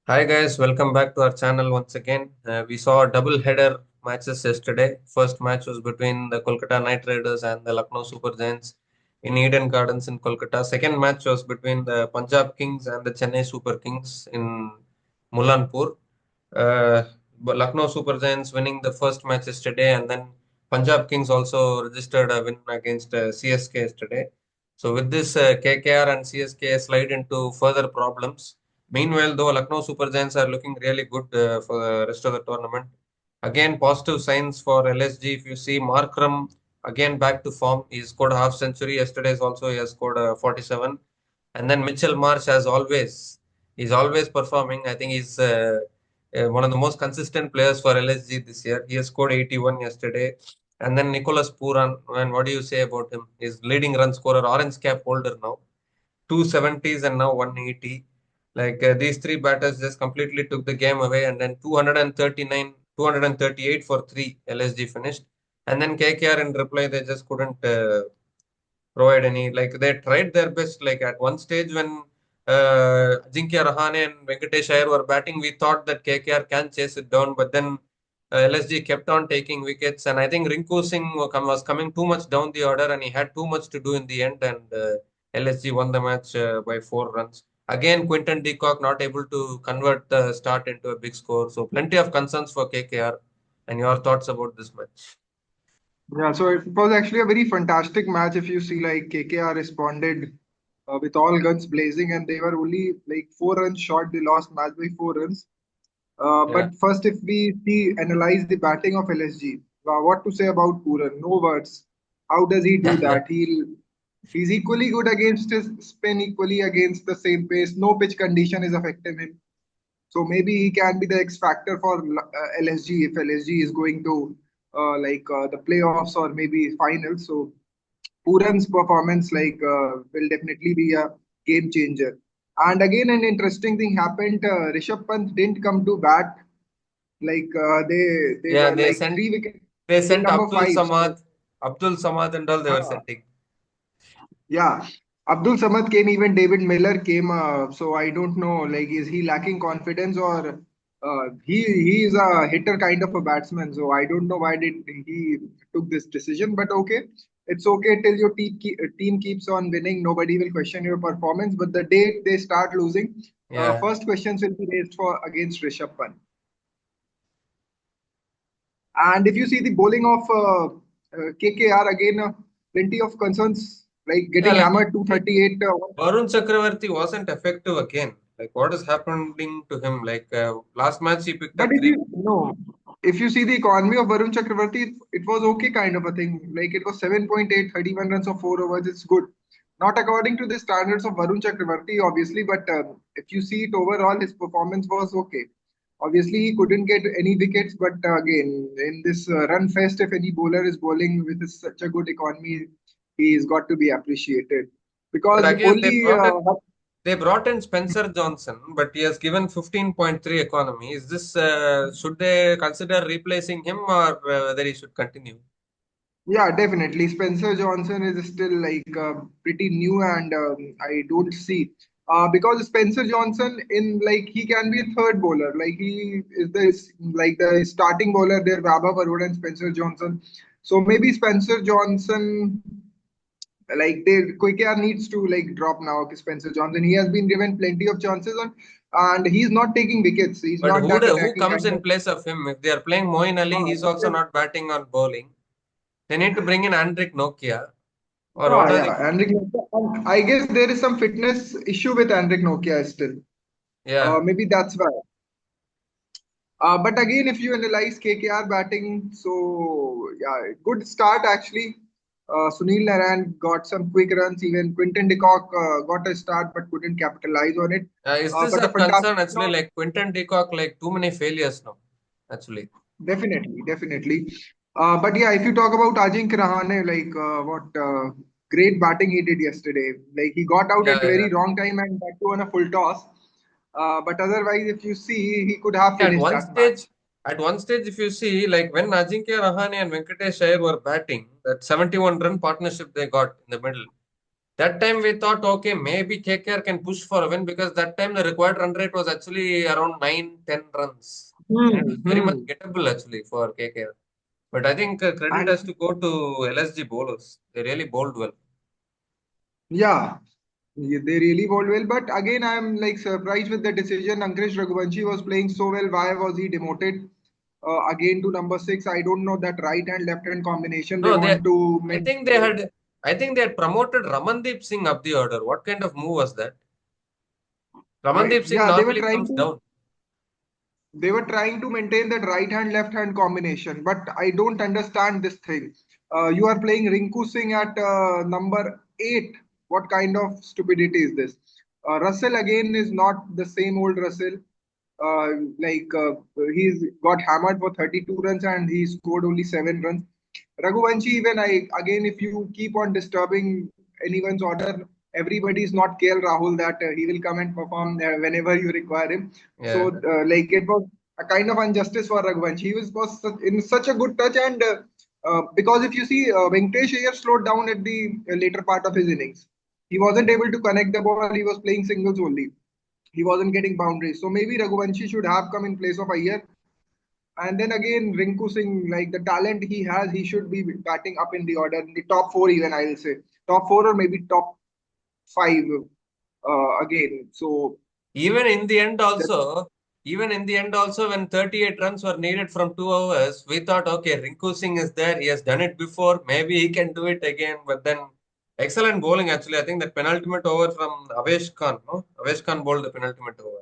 Hi guys, welcome back to our channel once again. We saw double header matches yesterday. First match was between the Kolkata Knight Riders and the Lucknow Super Giants in Eden Gardens in Kolkata. Second match was between the Punjab Kings and the Chennai Super Kings in Mulanpur. But Lucknow Super Giants winning the first match yesterday, and then Punjab Kings also registered a win against CSK yesterday. So with this, KKR and CSK slide into further problems. Meanwhile, though, Lucknow Super Giants are looking really good for the rest of the tournament. Again, positive signs for LSG. If you see Markram again back to form, he scored a half century. Yesterday's also he has scored 47. And then Mitchell Marsh, as always, he's always performing. I think he's one of the most consistent players for LSG this year. He has scored 81 yesterday. And then Nicholas Puran, and what do you say about him? He's leading run scorer, orange cap holder now. 270s and now 180. These three batters just completely took the game away, and then 239, 238 for three LSG finished. And then KKR in reply, they just couldn't provide any. Like they tried their best. Like at one stage when Ajinkya Rahane and Venkatesh Iyer were batting, we thought that KKR can chase it down, but then LSG kept on taking wickets, and I think Rinku Singh was coming too much down the order, and he had too much to do in the end, and LSG won the match by 4 runs. Again, Quinton de Kock not able to convert the start into a big score, so plenty of concerns for KKR. And your thoughts about this match? Yeah, so it was actually a very fantastic match. If you see, like KKR responded with all guns blazing, and they were only like 4 runs short. They lost match by 4 runs. Yeah, But first, if we see analyze the batting of LSG, what to say about Pooran? No words. How does he do yeah, that? He's equally good against his spin, equally against the same pace. No pitch condition is affecting him. So maybe he can be the X factor for LSG if LSG is going to the playoffs or maybe finals. So Puran's performance will definitely be a game changer. And again, an interesting thing happened. Rishabh Pant didn't come to bat. They yeah. were like 3 wickets They in sent number five. So Abdul Samad, and all they were uh, sending. yeah, Abdul Samad came, even David Miller came. So I don't know, like, is he lacking confidence or he is a hitter kind of a batsman. So I don't know why did he took this decision. But okay, it's okay till your team keeps on winning. Nobody will question your performance. But the day they start losing, Yeah. first questions will be raised for against Rishabh Pant. And if you see the bowling of KKR again, plenty of concerns like Yeah, getting like hammered see, 238. Varun Chakravarti wasn't effective again. Like what is happening to him? Last match he picked But up three. if you see the economy of Varun Chakravarti, it was okay kind of a thing. Like it was 7.8, 31 runs of 4 overs. It's good. Not according to the standards of Varun Chakravarti, obviously, but if you see it overall, his performance was okay. Obviously, he couldn't get any wickets, but again, in this run fest, if any bowler is bowling with such a good economy, he's got to be appreciated. But Because again, only they brought in Spencer Johnson, but he has given 15.3 economy. Is this should they consider replacing him, or whether he should continue? Yeah, definitely. Spencer Johnson is still pretty new, and I don't see because Spencer Johnson in like he can be a third bowler. Like he is the starting bowler there, Vaibhav Arora and Spencer Johnson. So maybe Spencer Johnson, like they KKR needs to like drop now. Spencer Johnson, he has been given plenty of chances and he's not taking wickets. He's But not that who attacking comes kind in of. place of him? If they are playing Moeen Ali, he's But also then, not batting or bowling. They need to bring in Andrik Nokia, or what are they? yeah, Enric Nokia. I guess there is some fitness issue with Enric Nokia still. Yeah. Maybe that's why. But again, if you analyze KKR batting, so yeah, good start actually. Sunil Naran got some quick runs. Even Quinton de Kock got a start but couldn't capitalize on it. Is this But a a concern fantastic actually? job, Like Quinton de Kock, like too many failures now, actually. definitely, definitely. But yeah, if you talk about Ajinkya Rahane, what great batting he did yesterday. Like he got out Yeah, at yeah. very wrong time and that too on a full toss. But otherwise, if you see, he could have Yeah, finished that match. at one stage, if you see, like when Ajinkya Rahane and Venkatesh Iyer were batting, that 71 run partnership they got in the middle. That time we thought, okay, maybe KKR can push for a win because that time the required run rate was actually around 9-10 runs. And it was very much Hmm. gettable actually for KKR. But I think credit And has to go to LSG bowlers. They really bowled well. yeah, they really bowled well. But again, I'm like surprised with the decision. Ankush Raghuvanshi was playing so well. Why was he demoted again to number six? I don't know that right hand left hand combination they No, want to I maintain. think they had, I think they had promoted Ramandeep Singh up the order. What kind of move was that? Ramandeep Singh Yeah, normally comes down. they were trying to maintain that right hand left hand combination, but I don't understand this thing. You are playing Rinku Singh at number 8. What kind of stupidity is this? Russell again is not the same old Russell. uh, he's got hammered for 32 runs and he scored only 7 runs. Raghuvanshi, even I again, if you keep on disturbing anyone's order, everybody is not KL Rahul that he will come and perform whenever you require him. So, Yeah. it was a kind of injustice for Raghuvanshi. He was in such a good touch, and because if you see, Venkatesh Iyer slowed down at the later part of his innings. He wasn't able to connect the ball. He was playing singles only. He wasn't getting boundaries. So maybe Raghuvanshi should have come in place of Iyer. And then again, Rinku Singh, like the talent he has, he should be batting up in the order, in the top four, even I'll say. Top four or maybe top five again. So Even in the end that, also, even in the end also, when 38 runs were needed from 2 overs, we thought, okay, Rinku Singh is there. He has done it before. Maybe he can do it again. But then, excellent bowling actually. I think that penultimate over from Avesh Khan, no? Avesh Khan bowled the penultimate over,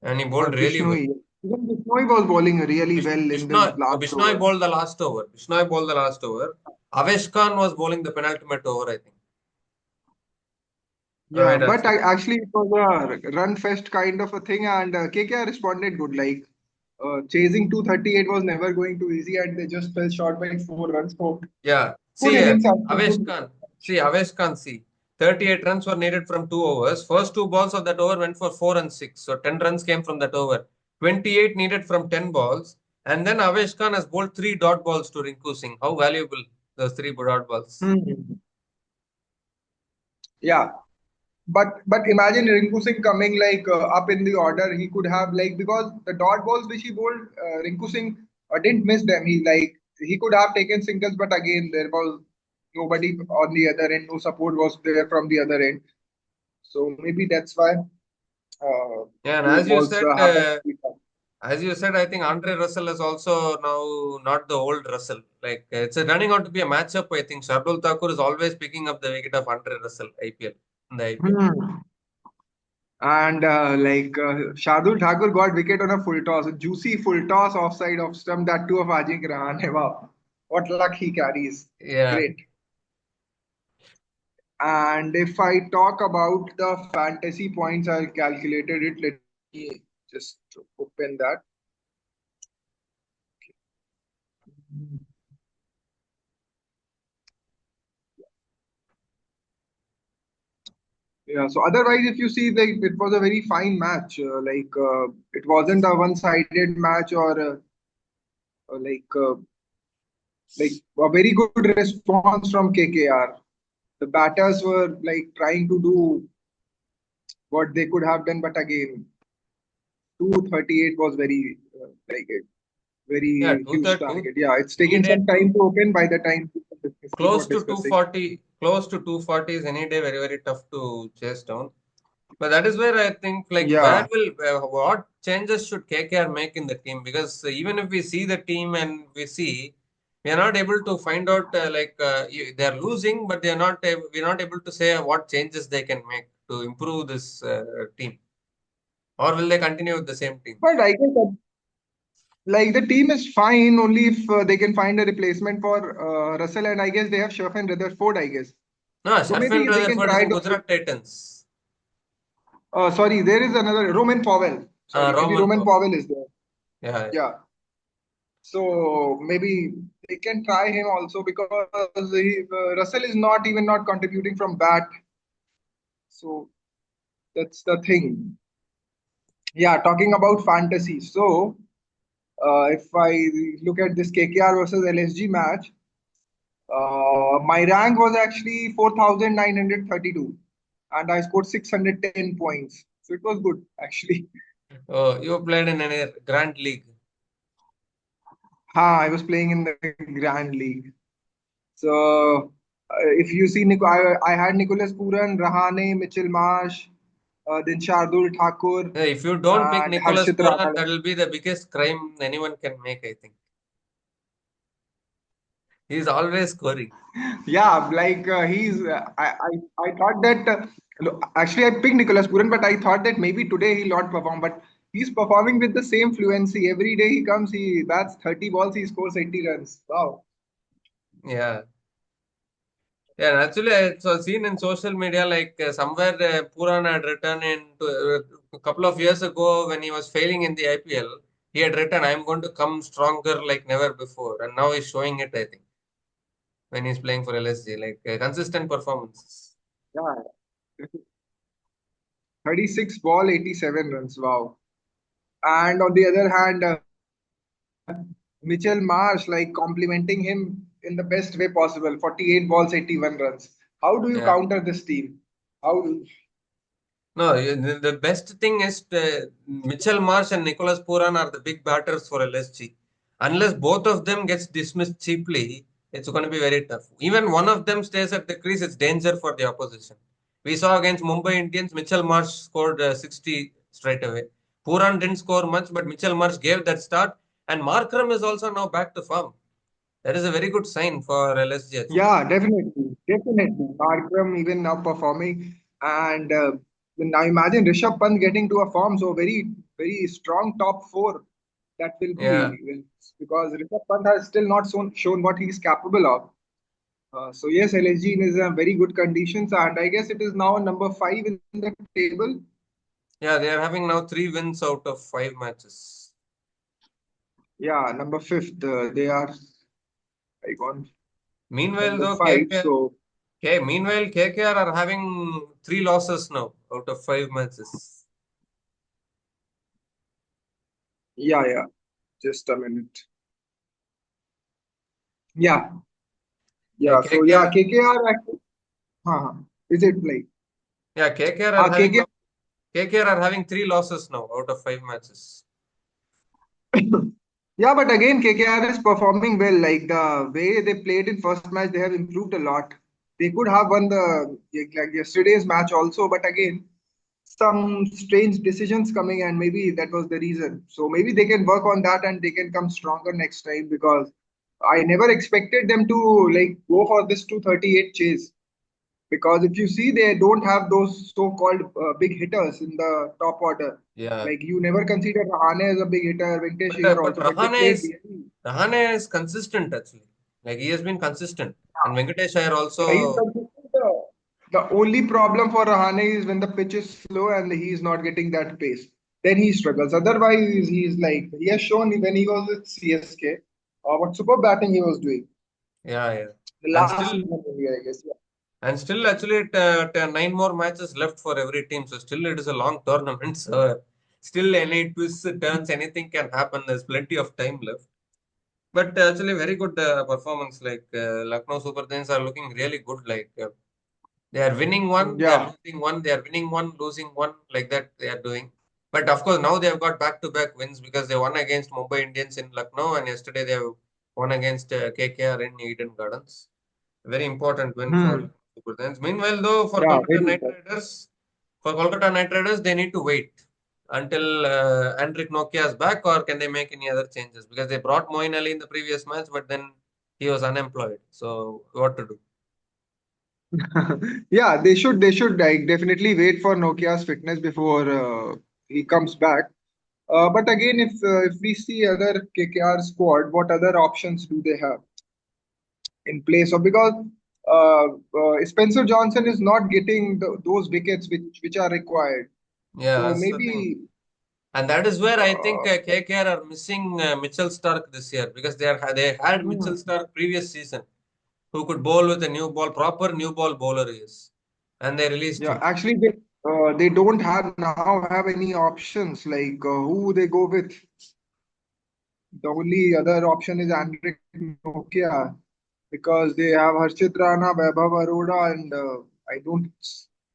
and he or bowled really well. Bishnoi. Even Bishnoi was bowling really well in the last Bishnoi over. bowled the last over. Bishnoi bowled the last over. Avesh Khan was bowling the penultimate over, I think. Yeah, Right, but actually. actually it was a run fest kind of a thing, and KKR responded good. Like chasing 238 was never going to easy, and they just fell short by 4 runs. So Yeah. good See here, innings, actually Avesh good. Khan. See, Avesh Khan, see. 38 runs were needed from 2 overs. First two balls of that over went for 4 and 6. So 10 runs came from that over. 28 needed from 10 balls. And then Avesh Khan has bowled three dot balls to Rinku Singh. How valuable those three dot balls. Hmm. Yeah, but imagine Rinku Singh coming like up in the order. He could have like because the dot balls which he bowled, Rinku Singh didn't miss them. He could have taken singles, but again there was nobody on the other end. No support was there from the other end. So maybe that's why Yeah, and those balls happened. as you said, I think Andre Russell is also now not the old Russell. Like it's running out to be a matchup. I think Shardul Thakur is always picking up the wicket of Andre Russell IPL in the IPL. Hmm. And Shardul Thakur got wicket on a full toss, a juicy full toss offside of stump, that too of Ajinkya Rahane. Wow, what luck he carries! Yeah. Great. And if I talk about the fantasy points, I calculated it. Let me just open that. Yeah. So otherwise, if you see, like it was a very fine match. It wasn't a one-sided match or uh, like uh, like a very good response from KKR. The batters were like trying to do what they could have done, but again, 238 was a Yeah, very huge 232 target. Yeah, it's taken needed some to time to open by the time we close were to discussing. 240, close to 240 is any day very, very tough to chase down. But that is where I think, like, Yeah, what changes should KKR make in the team? Because even if we see the team and we see, we are not able to find out, they are losing, but we're not able to say what changes they can make to improve this team. Or will they continue with the same team? but I guess that, like the team is fine only if they can find a replacement for Russell, and I guess they have Sherf and Rutherford, I guess. No, So Sharfin maybe they can Rutherford is try in to. Gujarat Titans. Sorry, there is another Roman Powell. Sorry, maybe Roman Roman Power. Powell is there. Yeah. Yeah. So maybe they can try him also because Russell is not even not contributing from bat. So that's the thing. Yeah, talking about fantasy. So if I look at this KKR versus LSG match, My rank was actually 4,932 and I scored 610 points. So it was good actually. Oh, you played in any Grand League. I was playing in the Grand League. So if you see, I had Nicholas Puran, Rahane, Mitchell Marsh, then Shardul Thakur, If you don't pick and Nicholas Harshit Puran, Ranade. that will be the biggest crime anyone can make, I think. He's always scoring. Yeah, like he's. I thought that. Actually, I picked Nicholas Puran, but I thought that maybe today he'll not perform. But he's performing with the same fluency. Every day he comes, he bats 30 balls, he scores 80 runs. Wow. Yeah. Yeah, and actually, I saw seen in social media like somewhere Puran had written a couple of years ago when he was failing in the IPL. He had written, "I'm going to come stronger like never before," and now he's showing it. I think when he's playing for LSG, like consistent performances. Yeah. 36 ball, 87 runs. Wow. And on the other hand, Mitchell Marsh, like complimenting him in the best way possible. 48 balls, 81 runs. How do you Yeah. counter this team? How? No, the best thing is Mitchell Marsh and Nicholas Puran are the big batters for LSG. Unless both of them gets dismissed cheaply, it's going to be very tough. Even one of them stays at the crease, it's danger for the opposition. We saw against Mumbai Indians, Mitchell Marsh scored 60 straight away. Puran didn't score much, but Mitchell Marsh gave that start. And Markram is also now back to form. That is a very good sign for LSG actually. Yeah, definitely, definitely. Markram even now performing, and now imagine Rishabh Pant getting to a form so very, very strong top four. That will Yeah. be because Rishabh Pant has still not shown what he's capable of. So yes, LSG is in a very good conditions, and I guess it is now number five in the table. Yeah, they are having now 3 wins out of 5 matches. Yeah, number fifth. They are like on Meanwhile, number though, five. So KKR are having 3 losses now out of 5 matches. yeah, yeah. Just a minute. Yeah, Yeah, yeah. So yeah, KKR, KKR actually. Is it like? yeah, KKR are having KKR. now, KKR are having 3 losses now out of 5 matches. Yeah, but again, KKR is performing well. Like the way they played in first match, they have improved a lot. They could have won the like yesterday's match also, but again, some strange decisions coming, and maybe that was the reason. So maybe they can work on that and they can come stronger next time because I never expected them to like go for this 238 chase. Because if you see, they don't have those so-called big hitters in the top order. Yeah, Like you never consider Rahane as a big hitter, Venkatesh Iyer but also, but they played really. Rahane is consistent actually. Like he has been consistent, and Venkatesh Iyer Yeah, he's also. consistent. The only problem for Rahane is when the pitch is slow and he's not getting that pace. Then he struggles. Otherwise, he's like he has shown when he was with CSK, what super batting he was doing. Yeah, yeah, The and last still season, maybe I guess. actually, 9 more matches left for every team. So still, it is a long tournament. So still, any twists, turns, anything can happen. There's plenty of time left. But actually, very good performance. Like Lucknow Super Giants are looking really good. Like they are winning one, they are Yeah. losing one, they are winning one, losing one. Like that, they are doing. But of course, now they have got back-to-back wins because they won against Mumbai Indians in Lucknow, and yesterday they have won against KKR in Eden Gardens. Very important win for Hmm. Super Giants. Meanwhile, though, Yeah. Very good. For Kolkata Knight Riders, they need to wait until Andrik Nokia is back, or can they make any other changes? Because they brought Moeen Ali in the previous match, but then he was unemployed. So what to do? Yeah, they should like definitely wait for Nokia's fitness before he comes back. But again, if we see other KKR squad, what other options do they have in place of because Spencer Johnson is not getting those wickets which are required. Yeah, So that's the thing. maybe And that is where I think uh, KKR are missing Mitchell Stark this year because they had Mitchell hmm, Stark previous season who could bowl with a new ball, proper new ball bowler he is, and they released yeah, him. actually they don't have any options like who they go with. The only other option is Andrik Nokia. because they have Harshit Rana, Vaibhav Arora, and I don't,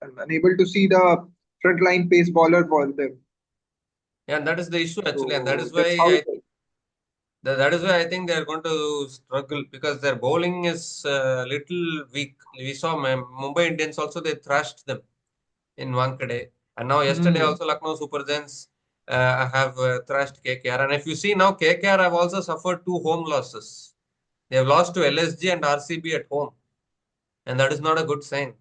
I'm unable to see the frontline pace bowler for them. Yeah, and that is the issue actually, and that So is why that's how it I is. that is why I think they are going to struggle because their bowling is little weak. We saw Mumbai Indians also, they thrashed them in Wankhede, and now yesterday Hmm. also Lucknow Super Giants have thrashed KKR. And if you see now, KKR have also suffered two home losses. They have lost to LSG and RCB at home, and that is not a good sign.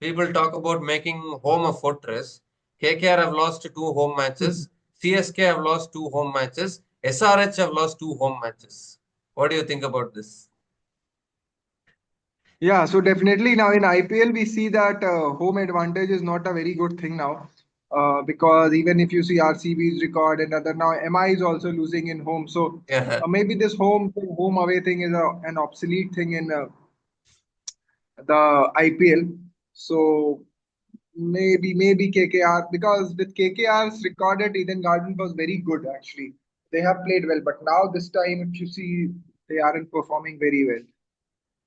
People talk about making home a fortress. KKR have lost two home matches. CSK have lost two home matches. SRH have lost two home matches. What do you think about this? Yeah, so definitely now in IPL we see that home advantage is not a very good thing now, because even if you see RCB's record and other now MI is also losing in home, so Yeah, maybe this home away thing is an obsolete thing in the IPL. So maybe KKR, because with KKR's record at Eden Garden was very good actually. They have played well, but now this time if you see they aren't performing very well.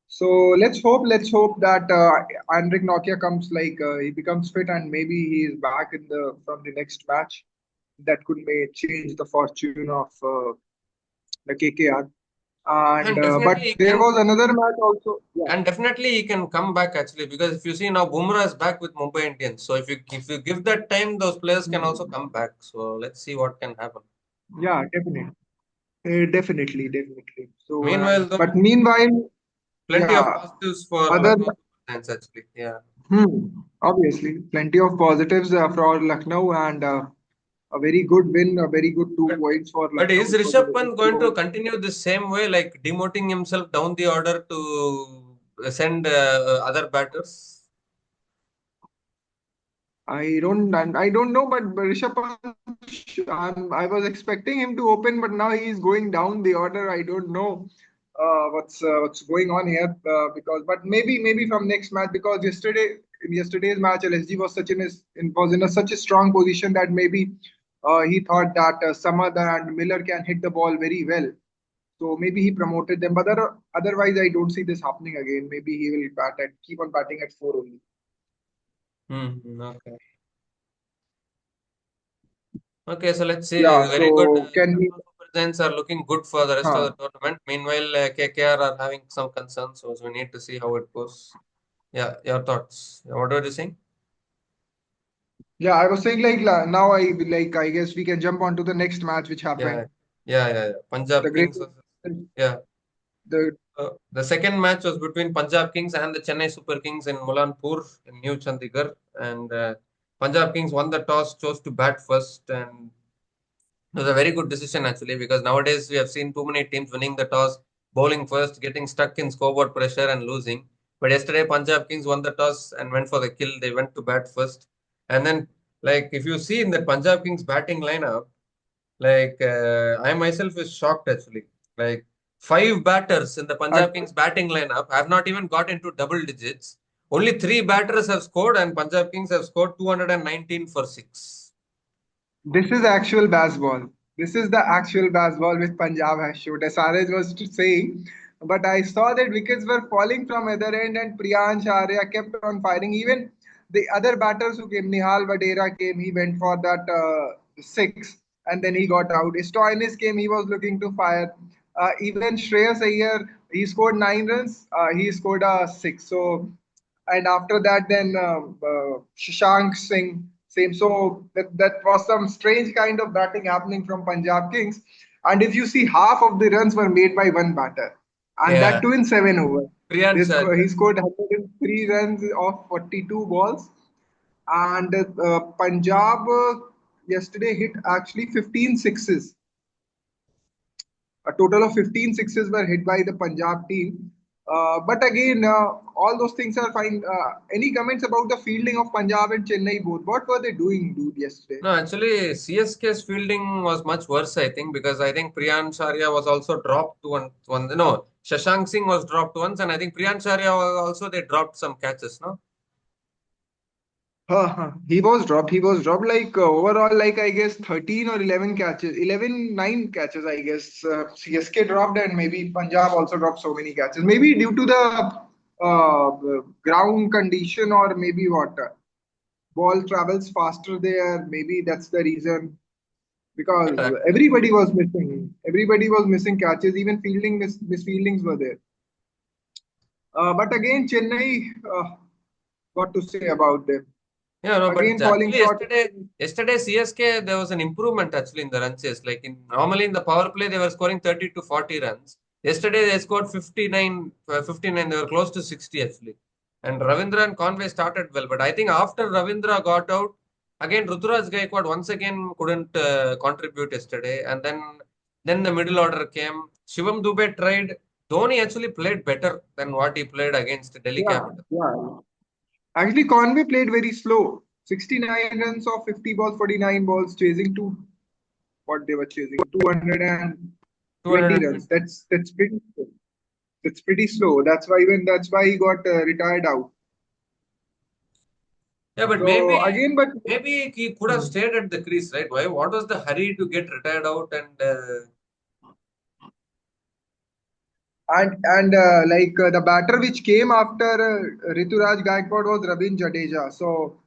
So let's hope that Andrik Nokia comes he becomes fit and maybe he is back in the from the next match. That could may change the fortune of the KKR. And and definitely but he there can, was another match also. Yeah. and definitely he can come back actually because if you see now Bumrah is back with Mumbai Indians. So if you give that time, those players can also Hmm. come back. So let's see what can happen. Yeah, definitely. Definitely. So, Meanwhile, but though, meanwhile, plenty of yeah, positives for other Lucknow Super Giants actually. Yeah. obviously plenty of positives for Lucknow and a very good win, a very good two But points for but Lucknow. is It was a Rishabh very Pant going to slow. continue the same way, like demoting himself down the order to send other batters? I don't know, but Rishabh Pant, I was expecting him to open, but now he is going down the order. I don't know what's going on here but maybe from next match because in yesterday's match LSG was was in such a strong position that maybe he thought that Samad and Miller can hit the ball very well. So maybe he promoted them, but otherwise I don't see this happening again. Maybe he will keep on batting at four only. Okay. Okay, so let's see. Yeah. Very good. So can we? Lucknow Super Giants are looking good for the rest of Huh. the tournament. Meanwhile, KKR are having some concerns, so we need to see how it goes. Yeah, your thoughts. What were you saying? Yeah, I was saying now I guess we can jump on to the next match which Yeah, happened. yeah. Punjab The Kings greatest, yeah. the The second match was between Punjab Kings and the Chennai Super Kings in Mulanpur in New Chandigarh, and Punjab Kings won the toss, chose to bat first, and it was a very good decision actually because nowadays we have seen too many teams winning the toss, bowling first, getting stuck in scoreboard pressure and losing. But yesterday Punjab Kings won the toss and went for the kill. They went to bat first, and then like if you see in the Punjab Kings batting lineup, like I myself is shocked actually. Like five batters in the uh, Punjab Kings batting lineup have not even got into double digits. Only three batters have scored, and Punjab Kings have scored 219 for six. this is actual baseball. This is the actual baseball which Punjab has showed. As Saraj was to saying, but I saw that wickets were falling from other end, and Priyansh Arya kept on firing. Even the other batters who came, Nihal Vadera came. He went for that six, and then he got out. Stoinis came. He was looking to fire. Even Shreyas Iyer, he scored 9 runs. He scored a six. So and after that then Shashank Singh same. So that was some strange kind of batting happening from Punjab Kings. And if you see, half of the runs were made by one batter, and that Yeah, too in 7 overs. Priyansh He Arya. scored 103 runs off 42 balls, and Punjab yesterday hit actually 15 sixes. A total of 15 sixes were hit by the Punjab team. But again, all those things are fine. Any comments about the fielding of Punjab and Chennai both? What were they doing, dude, yesterday? No, actually, CSK's fielding was much worse, I think, because I think Priyansh Arya was also dropped one. No, Shashank Singh was dropped once, and I think Priyansh Arya was also they dropped some catches. No, He was dropped. He was dropped like overall, like I guess 13 or 11 catches, 11, 9 catches, I guess. CSK dropped and maybe Punjab also dropped so many catches. Maybe due to the ground condition or maybe what? Ball travels faster there. Maybe that's the reason because Yeah, everybody was missing. Everybody was missing catches. Even fielding misfieldings were there. But again, Chennai, what to say about them? yeah, no, but Again, falling actually short. yesterday CSK there was an improvement actually in the run chase. Like normally in the power play they were scoring 30 to 40 runs. Yesterday they scored 59, 59. They were close to 60 actually. And Ravindra and Conway started well, but I think after Ravindra got out, again Ruturaj Gaikwad once again couldn't contribute yesterday. And then the middle order came. Shivam Dubey tried. Dhoni actually played better than what he played against Delhi Yeah, Capital. yeah. Actually, Conway played very slow. 69 runs of 50 balls, 49 balls, chasing to what they were chasing, 220 runs. 220. That's pretty slow. That's why he got retired out. Yeah, but So again, but maybe he could have stayed at the crease, right? Why? What was the hurry to get retired out? And and the batter which came after Rituraj Gaikwad was Ravin Jadeja. So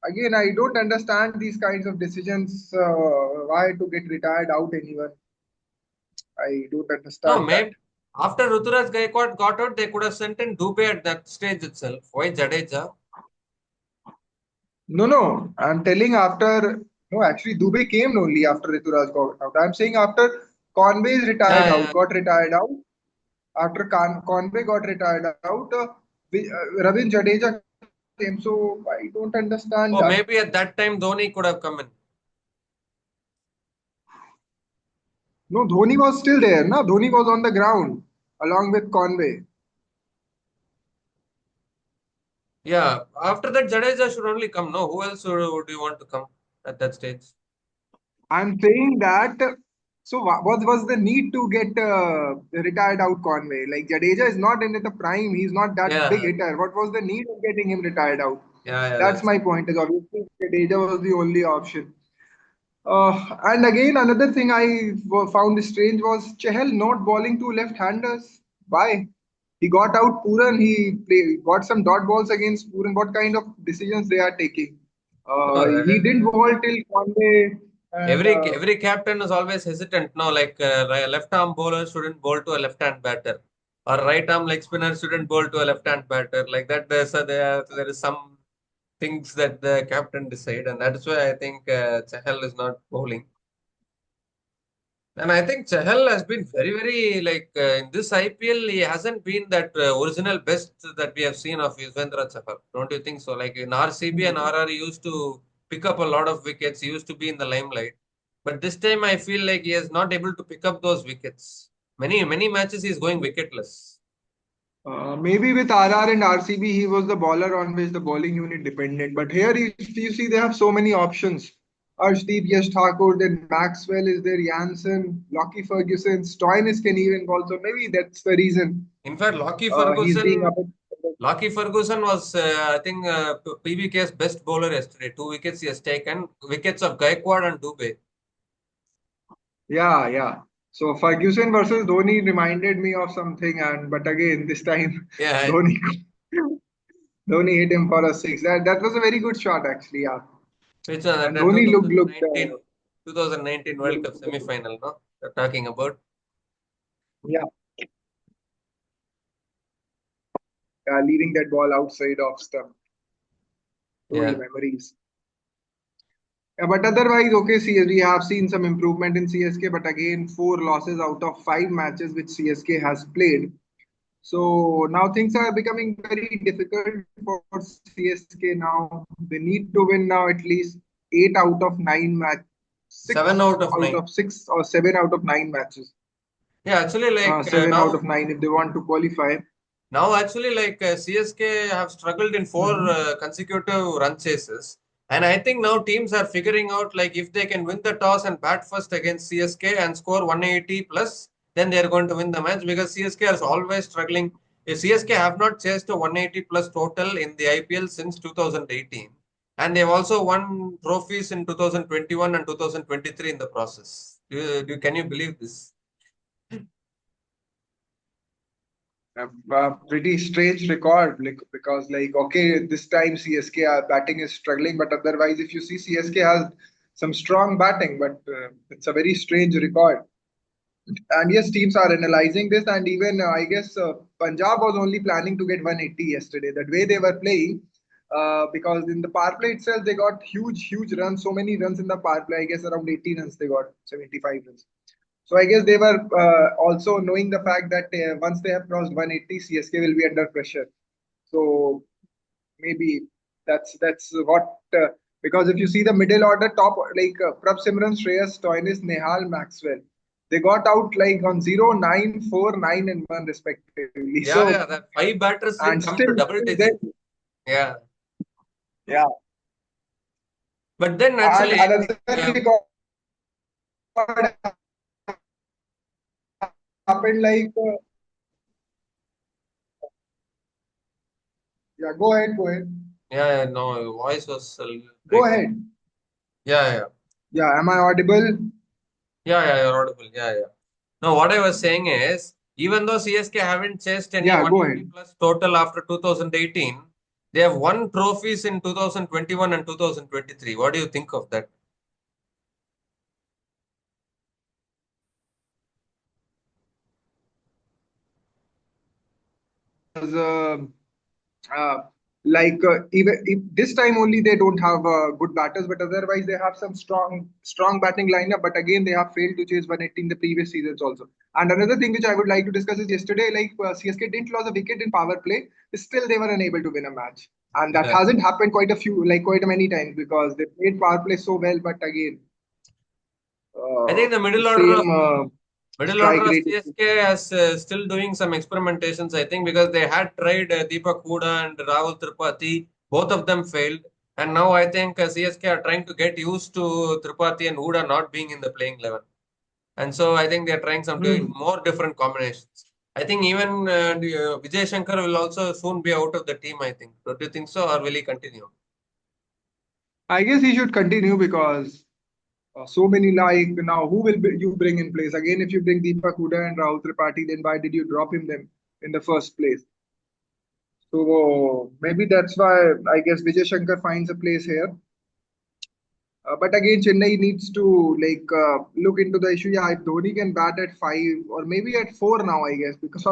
again, I don't understand these kinds of decisions. Why to get retired out anyone? I don't no, understand that. maybe after Ruturaj Gaikwad got out, they could have sent in Dubey at that stage itself. Why Jadeja? No, no. I'm telling after. No, actually, Dubey came only after Rituraj got out. I'm saying after Conway is retired Yeah, out, yeah. got retired out. After Conway got retired out, Ravin Jadeja came. So I don't understand that. Or maybe at that time Dhoni could have come in. No, Dhoni was still there. No, Dhoni was on the ground along with Conway. Yeah, after that Jadeja should only come. No, who else would you want to come at that stage? I'm saying that. So what was the need to get retired out Conway? Like Jadeja is not in the prime. He's not that big Yeah, hitter. What was the need of getting him retired out? yeah, That's that's my point. Is obviously Jadeja was the only option. And again, another thing I found strange was Chahal not bowling to left-handers. Why? He got out Puran. Got some dot balls against Puran. What kind of decisions they are taking? no. That He is, didn't bowl till Conway, and every captain is always hesitant. No, like left arm bowler shouldn't bowl to a left hand batter, or right arm leg spinner shouldn't bowl to a left hand batter. Like that, there is some things that the captain decide, and that's why I think Chahal is not bowling. And I think Chahal has been very like in this IPL, he hasn't been that original best that we have seen of Yuzvendra Chahal. Don't you think so? Like in RCB and RR, he used to pick up a lot of wickets. He used to be in the limelight. But this time, I feel like he is not able to pick up those wickets. Many matches he is going wicketless. maybe with RR and RCB, he was the bowler on which the bowling unit depended. But here, you see, they have so many options. Arshdeep, Yash Thakur, then Maxwell is there, Jansen, Lockie Ferguson, Stoinis can even bowl. So maybe that's the reason In fact, Lockie he's being Ferguson, up. Lockie Ferguson was, I think, PBK's best bowler yesterday. 2 wickets he has taken. Wickets of Gaikwad and Dubey. Yeah, yeah. So Ferguson versus Dhoni reminded me of something, and but again, this time Yeah, Dhoni Dhoni hit him for a six. That was a very good shot, actually. Yeah, which and that Dhoni looked 2019 World Cup looked semi-final, no? You're talking about. yeah, leading that ball outside of stump. Old Yeah. memories. Yeah, but otherwise, okay, we have seen some improvement in CSK, but again, 4 losses out of 5 matches which CSK has played. So now things are becoming very difficult for CSK now. They need to win now at least 8 out of 9 match, 7 six out of out 9. of 6 or 7 out of 9 matches. Yeah, actually, like 7 out of 9 if they want to qualify. now actually, like CSK have struggled in four Mhm. consecutive run chases. And I think now teams are figuring out like if they can win the toss and bat first against CSK and score 180 plus, then they are going to win the match because CSK is always struggling. If CSK have not chased a 180 plus total in the IPL since 2018. And they've also won trophies in 2021 and 2023 in the process. Can you believe this? Pretty strange record, like, because like okay, this time CSK batting is struggling, but otherwise, if you see CSK has some strong batting, but it's a very strange record. And yes, teams are analyzing this, and even I guess Punjab was only planning to get 180 yesterday. That way they were playing, because in the power play itself they got huge runs, so many runs in the power play. I guess around 80 runs they got, 75 runs. So I guess they were also knowing the fact that once they have crossed 180, CSK will be under pressure. So maybe that's what, because if you see the middle order top, like Prab Simran, Shreyas, Stoinis, Nehal, Maxwell, they got out like on 0, 9, 4, 9, and 1 respectively. Yeah, So yeah, that five batters and didn't come to double still digits. then, Yeah, yeah. but then And actually, another record happened like yeah. Go ahead, yeah, no, your voice was go breaking. ahead. Yeah, yeah, Yeah, am I audible? yeah, you're audible. Yeah, yeah. No, what I was saying is, even though CSK haven't chased any Yeah, go 180 ahead. plus total after 2018, they have won trophies in 2021 and 2023. What do you think of that? Was like even if this time only they don't have good batters, but otherwise they have some strong batting lineup. But again, they have failed to chase 180 in the previous seasons also. And another thing which I would like to discuss is yesterday, like CSK didn't lose a wicket in power play, still they were unable to win a match, and that Yeah. hasn't happened quite many times because they played power play so well. But again, I think the the same middle order strike of rate. CSK is still doing some experimentations, I think, because they had tried Deepak Hooda and Rahul Tripathi. Both of them failed. And now I think CSK are trying to get used to Tripathi and Hooda not being in the playing 11. And so I think they're trying some Hmm. more different combinations. I think even Vijay Shankar will also soon be out of the team, I think. Don't you think so, or will he continue? I guess he should continue because so many, like now who will you bring in place again? If you bring Deepak Huda and Rahul Tripathi, then why did you drop him them in the first place? So maybe that's why I guess Vijay Shankar finds a place here. But again, Chennai needs to like look into the issue. Yeah, if Dhoni can bat at 5 or maybe at 4 now, I guess, because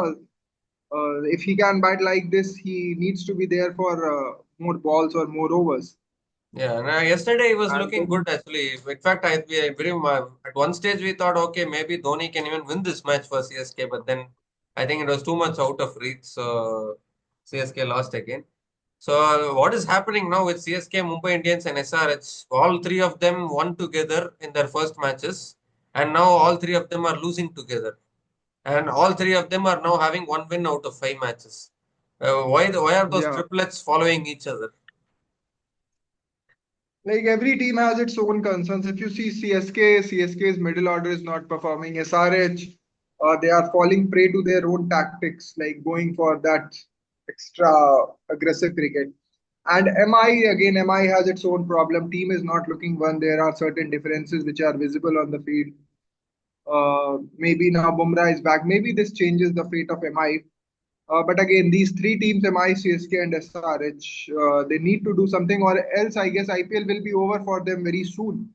if he can bat like this, he needs to be there for more balls or more overs. Yeah, and yesterday he was And looking good then, actually. In fact, I believe at one stage we thought, okay, maybe Dhoni can even win this match for CSK, but then I think it was too much out of reach, so CSK lost again. So what is happening now with CSK, Mumbai Indians, and SRH? All three of them won together in their first matches, and now all three of them are losing together, and all three of them are now having one win out of five matches. Why are those yeah. triplets following each other? Like every team has its own concerns. If you see CSK's middle order is not performing. SRH, they are falling prey to their own tactics, like going for that extra aggressive cricket. And MI has its own problem. Team is not looking one. There are certain differences which are visible on the field. Maybe now Bumrah is back. Maybe this changes the fate of MI. But again, these three teams, MI, CSK, and SRH, they need to do something, or else I guess IPL will be over for them very soon.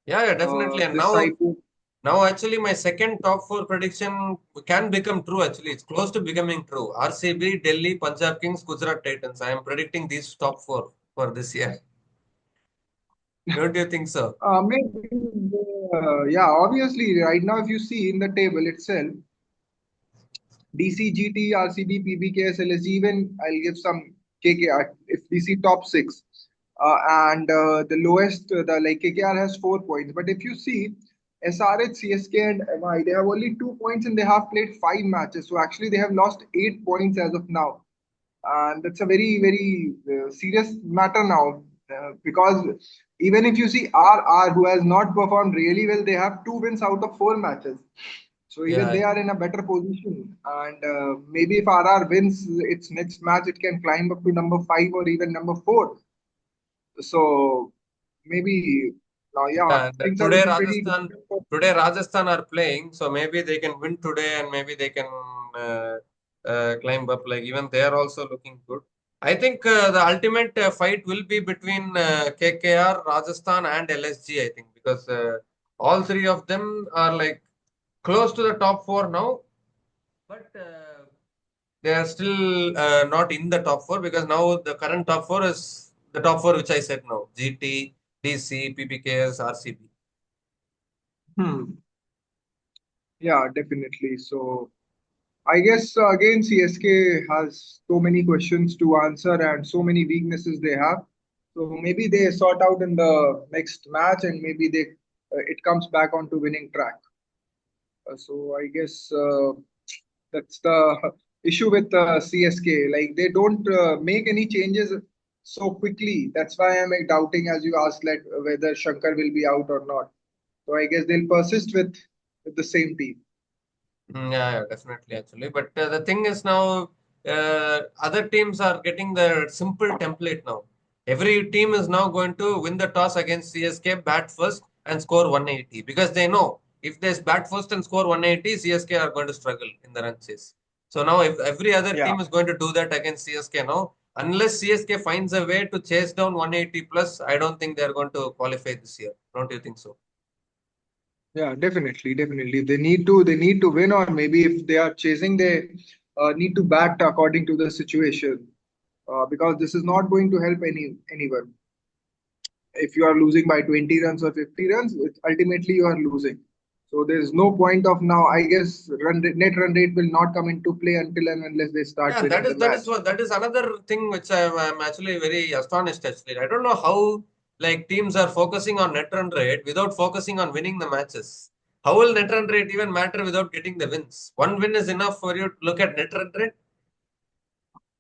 Yeah, definitely. And This IPL, now actually my second top four prediction can become true. Actually, it's close to becoming true. RCB, Delhi, Punjab Kings, Gujarat Titans. I am predicting these top four for this year. Don't you think so? maybe, yeah, obviously, right now, if you see in the table itself, DC, GT, RCB, PBK, SLSG, even I'll give some KKR if we see top six. And the lowest, the like KKR has 4 points. But if you see SRH, CSK, and MI, they have only 2 points and they have played 5 matches. So actually, they have lost 8 points as of now. And that's a very serious matter now, because even if you see RR, who has not performed really well, they have 2 wins out of 4 matches. So even Yeah, they are in a better position, and maybe if RR wins its next match, it can climb up to number 5 or even number 4. So maybe now, yeah, Yeah, things are today looking pretty Rajasthan difficult for today Rajasthan are playing, so maybe they can win today and maybe they can uh, climb up. Like even they are also looking good. I think the ultimate fight will be between KKR, Rajasthan, and LSG. I think because all three of them are like close to the top four now, but they are still not in the top four because now the current top four is the top four which I said now: GT, DC, PPKS, RCB. Hmm. Yeah, definitely. So I guess again CSK has so many questions to answer and so many weaknesses they have. So maybe they sort out in the next match and maybe they it comes back onto winning track. So I guess that's the issue with CSK. Like they don't make any changes so quickly. That's why I'm like, doubting, as you asked, like whether Shankar will be out or not. So I guess they'll persist with the same team. Yeah, definitely, actually. But the thing is now, other teams are getting the simple template now. Every team is now going to win the toss against CSK, bat first, and score 180 because they know if they bat first and score 180, CSK are going to struggle in the run chase. So now, if every other Yeah. team is going to do that against CSK now, unless CSK finds a way to chase down 180 plus, I don't think they are going to qualify this year. Don't you think so? Yeah, definitely, definitely. They need to win, or maybe if they are chasing, they need to bat according to the situation, because this is not going to help anyone. If you are losing by 20 runs or 50 runs, ultimately you are losing. So there is no point of now. I guess net run rate will not come into play until and unless they start Yeah, winning the that is match. what that is another thing which I'm actually very astonished actually. I don't know how like teams are focusing on net run rate without focusing on winning the matches. How will net run rate even matter without getting the wins? One win is enough for you to look at net run rate.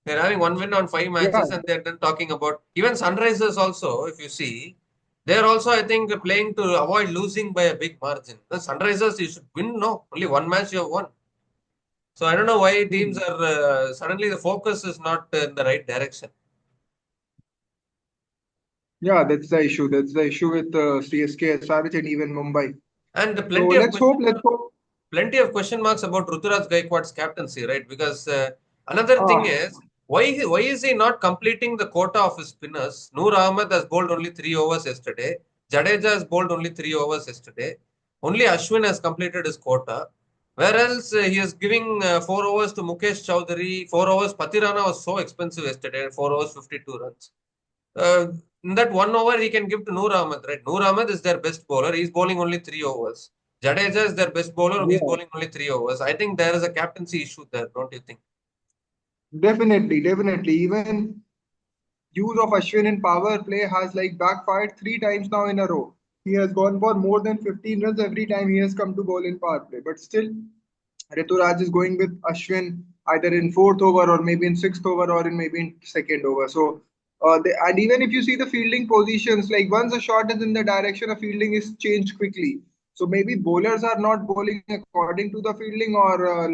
They're having one win on five Yeah, matches and they're then talking about even Sunrisers also, if you see, they're also I think playing to avoid losing by a big margin. The Sunrisers you should win, no, only one match you have won. So I don't know why teams hmm. are suddenly the focus is not in the right direction. Yeah, that's the issue. That's the issue with CSK, SRH, and even Mumbai. And So plenty of let's hope. question Let's hope. marks about Ruturaj Gaikwad's captaincy, right? Because another thing Ah, is why is he not completing the quota of his spinners? Noor Ahmed has bowled only 3 overs yesterday. Jadeja has bowled only 3 overs yesterday. Only Ashwin has completed his quota. Whereas he is giving 4 overs to Mukesh Chowdhury, 4 overs. Patirana was so expensive yesterday, 4 overs, 52 runs. Uh, in that 1 over, he can give to Noor Ahmed, right? Noor Ahmed is their best bowler. He's bowling only 3 overs. Jadeja is their best bowler. He's yeah, bowling only 3 overs. I think there is a captaincy issue there, don't you think? definitely, definitely. Even use of Ashwin in power play has like backfired three times now in a row. He has gone for more than 15 runs every time he has come to bowl in power play. But still, Rituraj is going with Ashwin either in fourth over or maybe in sixth over or in maybe in second over. So, and even if you see the fielding positions, like once a shot is in the direction, a fielding is changed quickly. So maybe bowlers are not bowling according to the fielding, or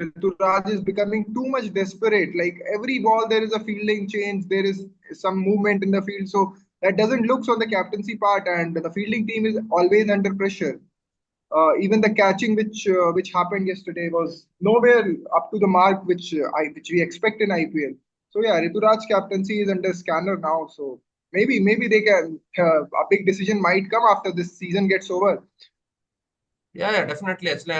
Rituraj is becoming too much desperate. Like every ball, there is a fielding change, there is some movement in the field. So that doesn't look on the captaincy part, and the fielding team is always under pressure. Even the catching which happened yesterday was nowhere up to the mark which we expect in IPL. So yeah, Rituraj's captaincy is under scanner now. So maybe they can a big decision might come after this season gets over. Yeah, definitely. Actually,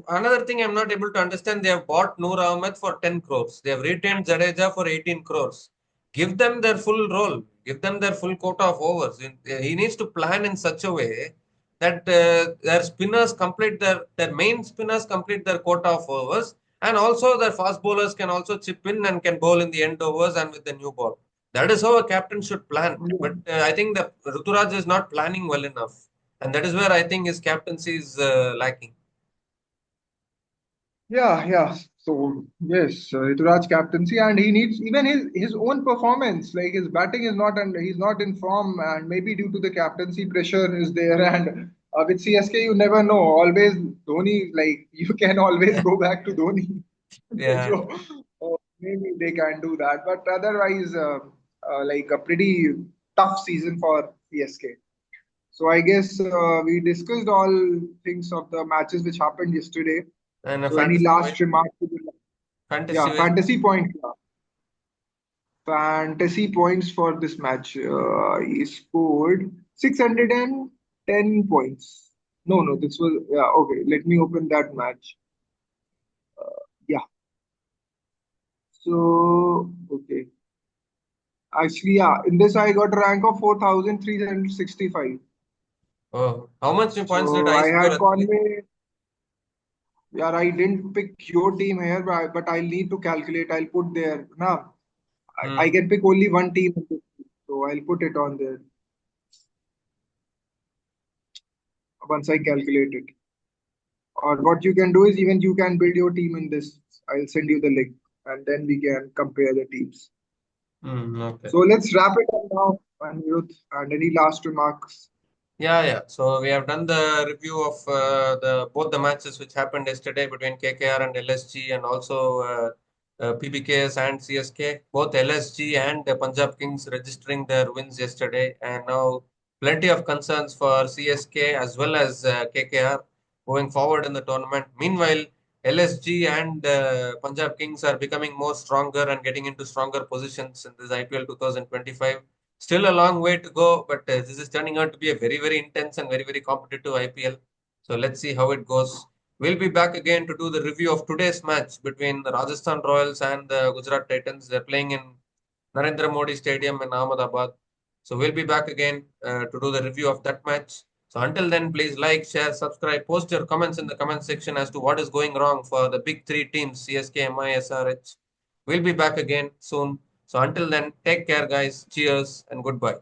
another thing I'm not able to understand. They have bought Noor Ahmed for 10 crores. They have retained Jadeja for 18 crores. Give them their full role. Give them their full quota of overs. He needs to plan in such a way that their spinners complete their main spinners complete their quota of overs, and also their fast bowlers can also chip in and can bowl in the end overs and with the new ball. That is how a captain should plan. But I think that Ruturaj is not planning well enough. And that is where I think his captaincy is lacking. Yeah, yeah. So yes, Rituraj captaincy, and he needs even his own performance. Like his batting is not, and he's not in form, and maybe due to the captaincy pressure is there. And with CSK, you never know. Always Dhoni, like you can always go back to Dhoni. Yeah. So maybe they can do that, but otherwise. like a pretty tough season for CSK. So I guess we discussed all things of the matches which happened yesterday. And a So any fantasy last wise, remarks? fantasy Yeah, wise. fantasy points. Fantasy points for this match. He scored 610 points. No, no, this was yeah. Okay, let me open that match. Yeah. So okay. Actually, yeah. In this, I got a rank of 4,365. Oh, how much points did So I I score had actually? Conway. Yeah, I didn't pick your team here, but I'll need to calculate. I'll put there. Now, I Hmm. can pick only one team, so I'll put it on there once I calculate it. Or what you can do is even you can build your team in this. I'll send you the link, and then we can compare the teams. Hmm. Okay. So let's wrap it up now, Anirudh. And any last remarks? Yeah, yeah. So we have done the review of the both the matches which happened yesterday between KKR and LSG, and also PBKS and CSK. Both LSG and Punjab Kings registering their wins yesterday, and now plenty of concerns for CSK as well as KKR going forward in the tournament. Meanwhile, LSG and Punjab Kings are becoming more stronger and getting into stronger positions in this IPL 2025. Still a long way to go, but this is turning out to be a very, very intense and very, very competitive IPL. So let's see how it goes. We'll be back again to do the review of today's match between the Rajasthan Royals and the Gujarat Titans. They're playing in Narendra Modi Stadium in Ahmedabad. So we'll be back again to do the review of that match. So until then, please like, share, subscribe, post your comments in the comment section as to what is going wrong for the big three teams, CSK, MI, SRH. We'll be back again soon. So until then, take care, guys. Cheers and goodbye.